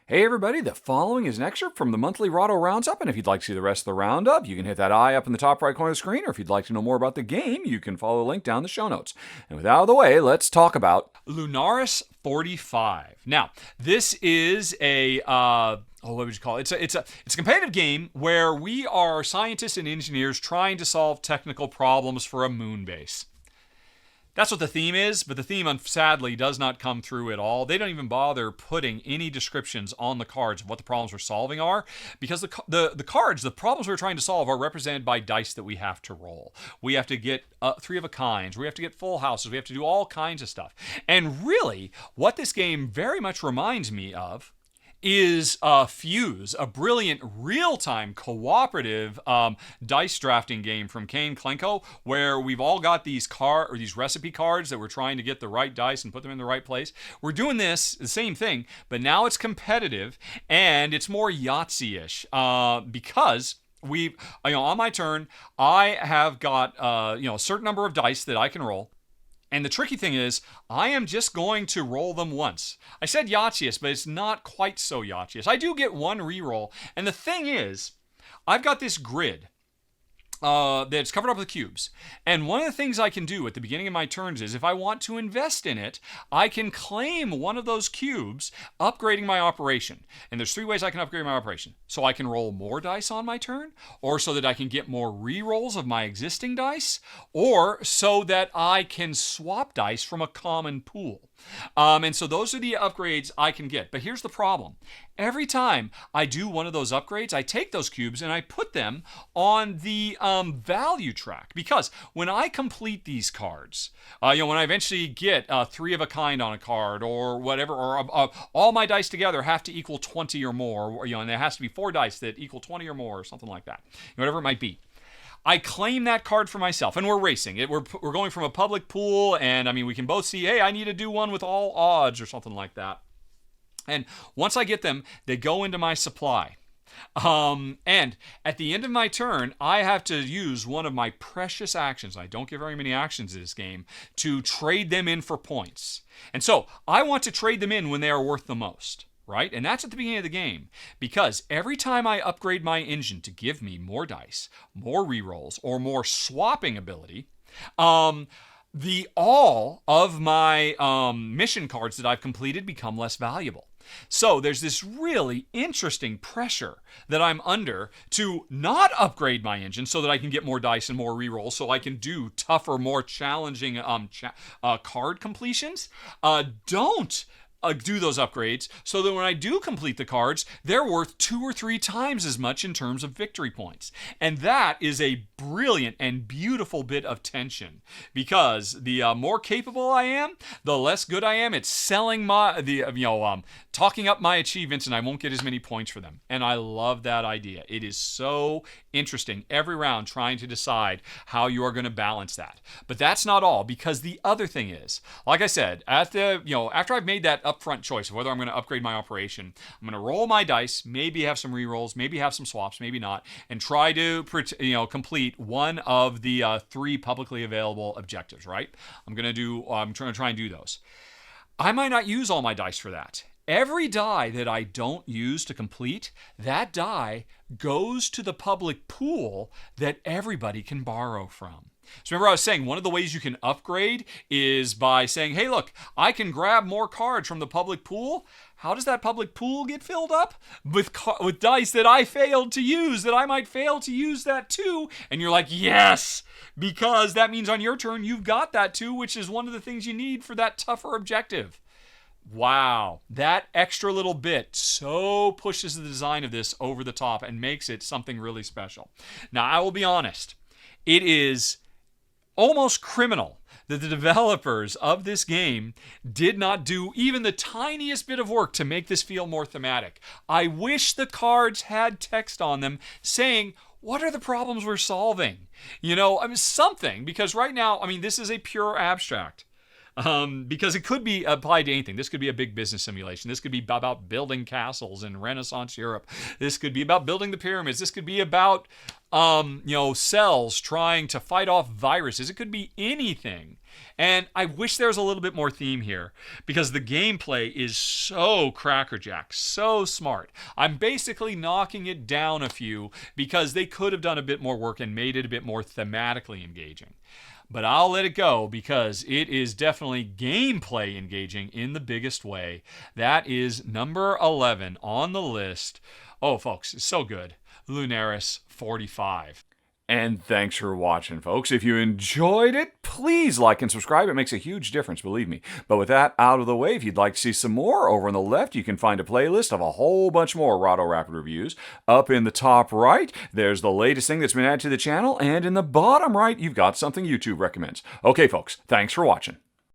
Hey everybody, the following is an excerpt from the monthly Rahdo Roundup, and if you'd like to see the rest of the roundup, you can hit that eye up in the top right corner of the screen, or if you'd like to know more about the game, you can follow the link down in the show notes. And with that out of the way, let's talk about Lunaris 45. Now, this is what would you call it? It's a competitive game where we are scientists and engineers trying to solve technical problems for a moon base. That's what the theme is, but the theme, sadly, does not come through at all. They don't even bother putting any descriptions on the cards of what the problems we're solving are, because the cards, the problems we're trying to solve, are represented by dice that we have to roll. We have to get three of a kinds. We have to get full houses. We have to do all kinds of stuff. And really, what this game very much reminds me of is Fuse, a brilliant real-time cooperative dice drafting game from Kane Klenko, where we've all got these recipe cards that we're trying to get the right dice and put them in the right place. We're doing the same thing, but now it's competitive and it's more Yahtzee-ish because on my turn, I have got a certain number of dice that I can roll. And the tricky thing is, I am just going to roll them once. I said Yahtzee-ish, but it's not quite so Yahtzee-ish. I do get one reroll. And the thing is, I've got this grid that's covered up with cubes. And one of the things I can do at the beginning of my turns is, if I want to invest in it, I can claim one of those cubes, upgrading my operation. And there's three ways I can upgrade my operation. So I can roll more dice on my turn, or so that I can get more re-rolls of my existing dice, or so that I can swap dice from a common pool. And so those are the upgrades I can get. But here's the problem. Every time I do one of those upgrades, I take those cubes and I put them on the value track. Because when I complete these cards, when I eventually get three of a kind on a card or whatever, or all my dice together have to equal 20 or more, and there has to be 4 dice that equal 20 or more, or something like that, whatever it might be. I claim that card for myself, and we're racing. We're going from a public pool, and we can both see, hey, I need to do one with all odds or something like that. And once I get them, they go into my supply. And at the end of my turn, I have to use one of my precious actions. I don't get very many actions in this game, to trade them in for points. And so I want to trade them in when they are worth the most. Right? And that's at the beginning of the game, because every time I upgrade my engine to give me more dice, more rerolls, or more swapping ability, all of my mission cards that I've completed become less valuable. So there's this really interesting pressure that I'm under to not upgrade my engine so that I can get more dice and more rerolls, so I can do tougher, more challenging card completions. Don't do those upgrades so that when I do complete the cards, they're worth 2 or 3 times as much in terms of victory points. And that is a brilliant and beautiful bit of tension, because the more capable I am, the less good I am at selling talking up my achievements, and I won't get as many points for them. And I love that idea. It is so interesting every round trying to decide how you are going to balance that. But that's not all, because the other thing is, like I said, after I've made that upfront choice of whether I'm going to upgrade my operation, I'm going to roll my dice, maybe have some rerolls, maybe have some swaps, maybe not, and try to complete one of the 3 publicly available objectives. Right? I'm trying to try and do those. I might not use all my dice for that. Every die that I don't use to complete, that die goes to the public pool that everybody can borrow from. So remember I was saying one of the ways you can upgrade is by saying, hey, look, I can grab more cards from the public pool. How does that public pool get filled up? With dice that I failed to use, that I might fail to use that too. And you're like, yes, because that means on your turn you've got that too, which is one of the things you need for that tougher objective. Wow, that extra little bit so pushes the design of this over the top and makes it something really special. Now, I will be honest, it is almost criminal that the developers of this game did not do even the tiniest bit of work to make this feel more thematic. I wish the cards had text on them saying, what are the problems we're solving? Something, because right now, this is a pure abstract. Because it could be applied to anything. This could be a big business simulation. This could be about building castles in Renaissance Europe. This could be about building the pyramids. This could be about cells trying to fight off viruses. It could be anything. And I wish there was a little bit more theme here because the gameplay is so crackerjack, so smart. I'm basically knocking it down a few because they could have done a bit more work and made it a bit more thematically engaging. But I'll let it go because it is definitely gameplay engaging in the biggest way. That is number 11 on the list. Oh, folks, it's so good. Lunaris 45. And thanks for watching, folks. If you enjoyed it, please like and subscribe. It makes a huge difference, believe me. But with that out of the way, if you'd like to see some more, over on the left, you can find a playlist of a whole bunch more Rahdo Rapid reviews. Up in the top right, there's the latest thing that's been added to the channel. And in the bottom right, you've got something YouTube recommends. Okay, folks, thanks for watching.